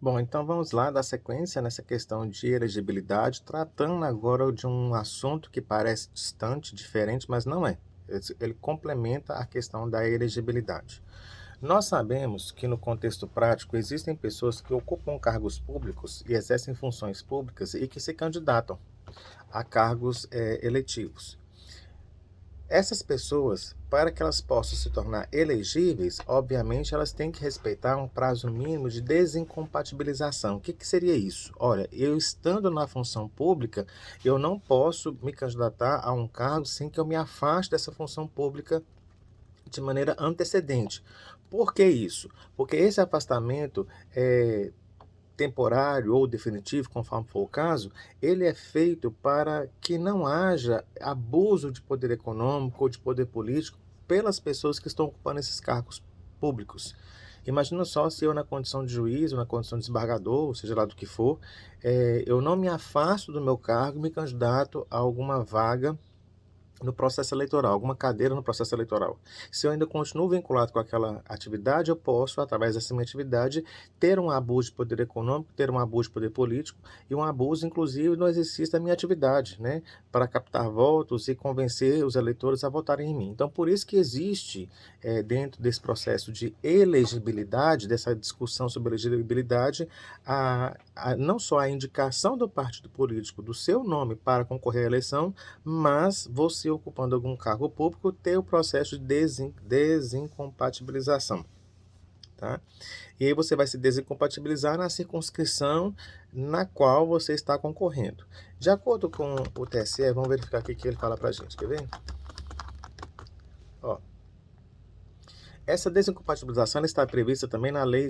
Bom, então vamos lá dar sequência nessa questão de elegibilidade, tratando agora de um assunto que parece distante, diferente, mas não é. Ele complementa a questão da elegibilidade. Nós sabemos que no contexto prático existem pessoas que ocupam cargos públicos e exercem funções públicas e que se candidatam a cargos eletivos. Essas pessoas, para que elas possam se tornar elegíveis, obviamente elas têm que respeitar um prazo mínimo de desincompatibilização. O que que seria isso? Olha, eu estando na função pública, eu não posso me candidatar a um cargo sem que eu me afaste dessa função pública de maneira antecedente. Por que isso? Porque esse afastamento temporário ou definitivo, conforme for o caso, ele é feito para que não haja abuso de poder econômico ou de poder político pelas pessoas que estão ocupando esses cargos públicos. Imagina só se eu, na condição de juiz, ou na condição de desembargador, seja lá do que for, eu não me afasto do meu cargo e me candidato a alguma vaga no processo eleitoral, alguma cadeira no processo eleitoral. Se eu ainda continuo vinculado com aquela atividade, eu posso, através dessa minha atividade, ter um abuso de poder econômico, ter um abuso de poder político e um abuso, inclusive, no exercício da minha atividade, né, para captar votos e convencer os eleitores a votarem em mim. Então, por isso que existe, dentro desse processo de elegibilidade, dessa discussão sobre elegibilidade, não só a indicação do partido político do seu nome para concorrer à eleição, mas você ocupando algum cargo público ter o processo de desincompatibilização, tá? E aí você vai se desincompatibilizar na circunscrição na qual você está concorrendo. De acordo com o TSE, vamos verificar o que ele fala para a gente, quer ver? Ó, essa desincompatibilização está prevista também na Lei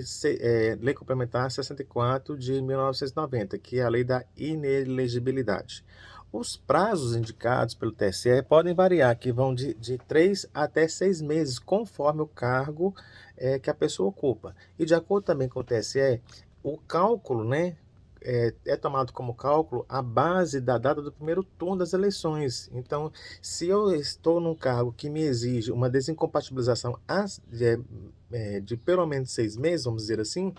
Complementar 64 de 1990, que é a Lei da Inelegibilidade. Os prazos indicados pelo TSE podem variar, que vão de 3 até 6 meses, conforme o cargo que a pessoa ocupa. E de acordo também com o TSE, o cálculo, né, é tomado como cálculo a base da data do primeiro turno das eleições. Então, se eu estou num cargo que me exige uma desincompatibilização de pelo menos 6 meses, vamos dizer assim,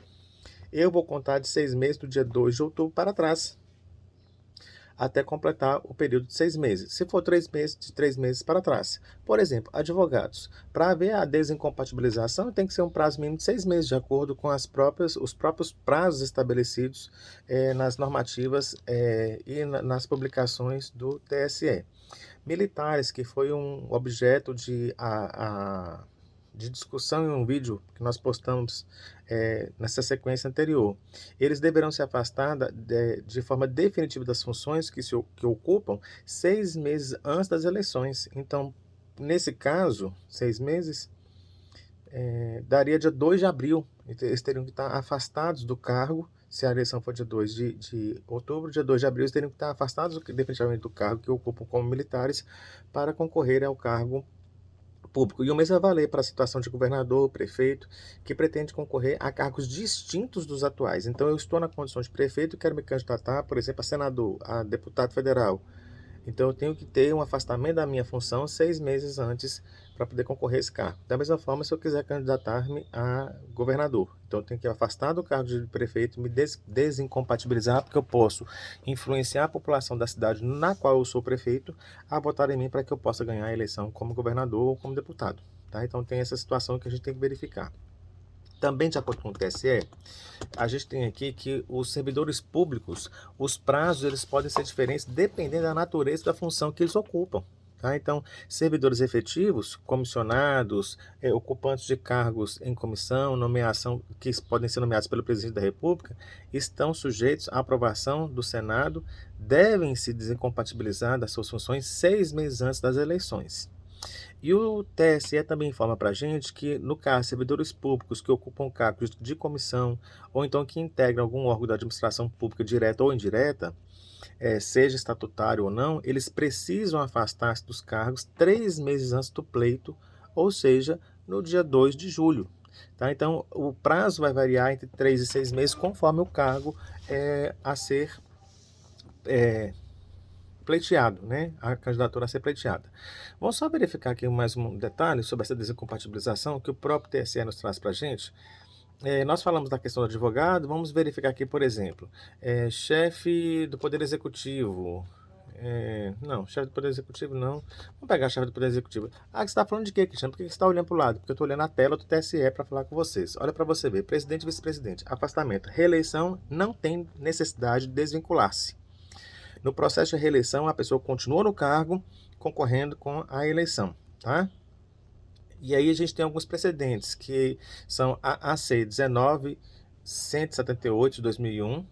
eu vou contar de 6 meses do dia 2 de outubro para trás, até completar o período de 6 meses. Se for 3 meses, de 3 meses para trás. Por exemplo, advogados. Para haver a desincompatibilização, tem que ser um prazo mínimo de 6 meses, de acordo com os próprios prazos estabelecidos nas normativas e nas publicações do TSE. Militares, que foi um objeto de discussão em um vídeo que nós postamos nessa sequência anterior. Eles deverão se afastar de forma definitiva das funções que ocupam 6 meses antes das eleições. Então, nesse caso, 6 meses, daria dia 2 de abril. Então, eles teriam que estar afastados do cargo. Se a eleição for dia 2 de outubro, dia 2 de abril, eles teriam que estar afastados definitivamente do cargo que ocupam como militares para concorrer ao cargo público. E o mesmo vai valer para a situação de governador, prefeito, que pretende concorrer a cargos distintos dos atuais. Então, eu estou na condição de prefeito e quero me candidatar, por exemplo, a senador, a deputado federal. Então, eu tenho que ter um afastamento da minha função 6 meses antes para poder concorrer a esse cargo. Da mesma forma, se eu quiser candidatar-me a governador. Então, eu tenho que afastar do cargo de prefeito, me desincompatibilizar, porque eu posso influenciar a população da cidade na qual eu sou prefeito a votar em mim para que eu possa ganhar a eleição como governador ou como deputado. Tá? Então, tem essa situação que a gente tem que verificar. Também, de acordo com o TSE, a gente tem aqui que os servidores públicos, os prazos eles podem ser diferentes dependendo da natureza da função que eles ocupam. Tá? Então, servidores efetivos, comissionados, ocupantes de cargos em comissão, nomeação, que podem ser nomeados pelo presidente da República, estão sujeitos à aprovação do Senado, devem se desincompatibilizar das suas funções 6 meses antes das eleições. E o TSE também informa para a gente que, no caso, servidores públicos que ocupam cargos de comissão ou então que integram algum órgão da administração pública direta ou indireta, seja estatutário ou não, eles precisam afastar-se dos cargos 3 meses antes do pleito, ou seja, no dia 2 de julho. Tá? Então, o prazo vai variar entre 3 e 6 meses, conforme o cargo a ser pleiteado, né? A candidatura a ser pleiteada. Vamos só verificar aqui mais um detalhe sobre essa desincompatibilização que o próprio TSE nos traz para a gente. Nós falamos da questão do advogado, vamos verificar aqui, por exemplo, chefe do Poder Executivo. Não, chefe do Poder Executivo não. Vamos pegar a chefe do Poder Executivo. Ah, você está falando de quê, Cristiano? Por que você está olhando para o lado? Porque eu estou olhando a tela do TSE para falar com vocês. Olha para você ver. Presidente e vice-presidente. Afastamento. Reeleição não tem necessidade de desvincular-se. No processo de reeleição, a pessoa continua no cargo, concorrendo com a eleição, tá? E aí a gente tem alguns precedentes, que são a AC 19.178 de 2001,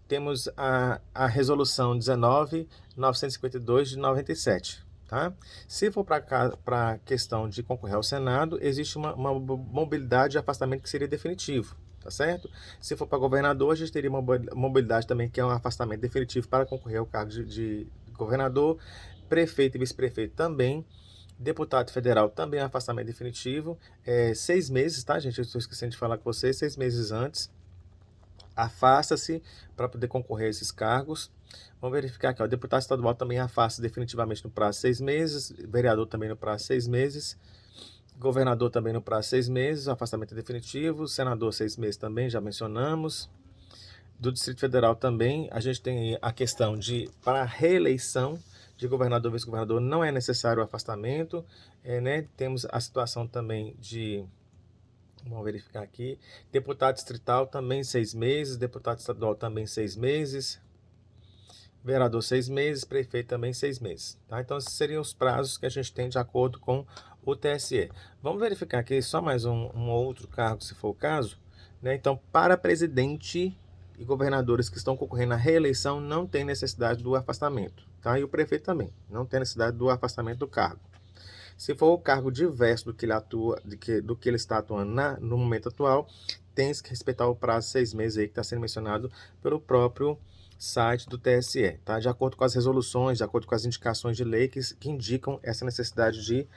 temos a resolução 19.952 de 97, tá? Se for para a questão de concorrer ao Senado, existe uma mobilidade de afastamento que seria definitivo, tá certo? Se for para governador, a gente teria uma mobilidade também, que é um afastamento definitivo para concorrer ao cargo de governador, prefeito e vice-prefeito também. Deputado federal também é afastamento definitivo. 6 meses, tá, gente? Eu estou esquecendo de falar com vocês. 6 meses antes, afasta-se para poder concorrer a esses cargos. Vamos verificar aqui, ó. Deputado estadual também afasta definitivamente no prazo de 6 meses. Vereador também no prazo de 6 meses. Governador também no prazo de 6 meses. Afastamento definitivo. Senador, 6 meses também, já mencionamos. Do Distrito Federal também, a gente tem a questão de, para reeleição de governador e vice-governador, não é necessário o afastamento, né? Temos a situação também de, vamos verificar aqui, deputado distrital também 6 meses, deputado estadual também 6 meses, vereador 6 meses, prefeito também 6 meses, tá? Então, esses seriam os prazos que a gente tem de acordo com o TSE. Vamos verificar aqui só mais um outro cargo, se for o caso, né? Então, para presidente e governadores que estão concorrendo à reeleição, não tem necessidade do afastamento, tá? E o prefeito também, não tem necessidade do afastamento do cargo. Se for o cargo diverso do que ele atua, do que ele está atuando no momento atual, tem que respeitar o prazo de 6 meses aí que está sendo mencionado pelo próprio site do TSE, tá? De acordo com as resoluções, de acordo com as indicações de lei que indicam essa necessidade de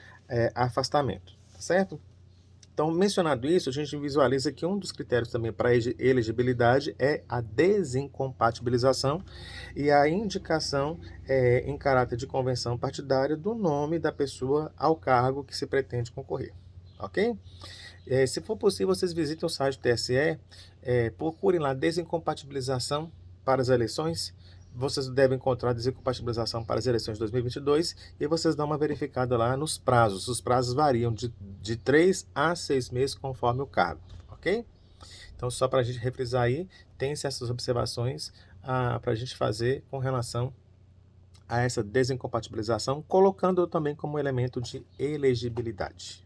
afastamento, tá certo? Então, mencionado isso, a gente visualiza que um dos critérios também para elegibilidade é a desincompatibilização e a indicação em caráter de convenção partidária do nome da pessoa ao cargo que se pretende concorrer, ok? Se for possível, vocês visitem o site do TSE, procurem lá desincompatibilização para as eleições. Vocês devem encontrar desincompatibilização para as eleições de 2022 e vocês dão uma verificada lá nos prazos. Os prazos variam de 3 a 6 meses conforme o cargo, ok? Então, só para a gente refrisar aí, tem-se essas observações para a gente fazer com relação a essa desincompatibilização, colocando também como elemento de elegibilidade.